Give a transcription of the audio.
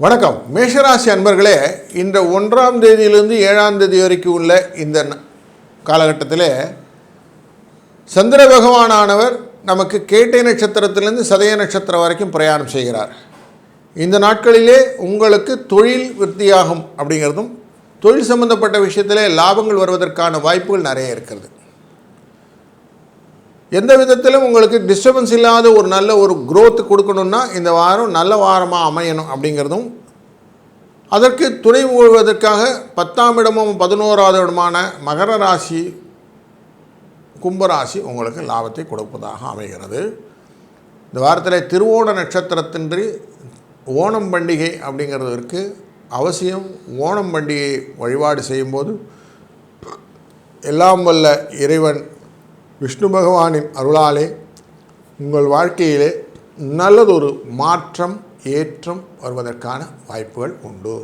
வணக்கம் மேஷராசி அன்பர்களே, இந்த 1ஆம் தேதியிலிருந்து 7ஆம் தேதி வரைக்கும் உள்ள இந்த காலகட்டத்தில் சந்திர பகவானானவர் நமக்கு கேட்டை நட்சத்திரத்திலிருந்து சதய நட்சத்திரம் வரைக்கும் பிரயாணம் செய்கிறார். இந்த நாட்களிலே உங்களுக்கு தொழில் விருத்தியாகும் அப்படிங்கிறதும், தொழில் சம்பந்தப்பட்ட விஷயத்திலே லாபங்கள் வருவதற்கான வாய்ப்புகள் நிறைய இருக்கிறது. எந்த விதத்திலும் உங்களுக்கு டிஸ்டர்பன்ஸ் இல்லாத ஒரு நல்ல ஒரு growth கொடுக்கணும்னா இந்த வாரம் நல்ல வாரமாக அமையணும் அப்படிங்கிறதும், அதற்கு துணை மூழ்வதற்காக 10ஆம் இடமும் 11ஆவது இடமான மகர ராசி, கும்பராசி உங்களுக்கு லாபத்தை கொடுப்பதாக அமைகிறது. இந்த வாரத்தில் திருவோண நட்சத்திரத்தின்றி ஓணம் பண்டிகை அப்படிங்கிறதுக்கு அவசியம். ஓணம் பண்டிகை வழிபாடு செய்யும்போது எல்லாம் வல்ல இறைவன் விஷ்ணு பகவானின் அருளாலே உங்கள் வாழ்க்கையிலே நல்லதொரு மாற்றம் ஏற்றம் வருவதற்கான வாய்ப்புகள் உண்டு.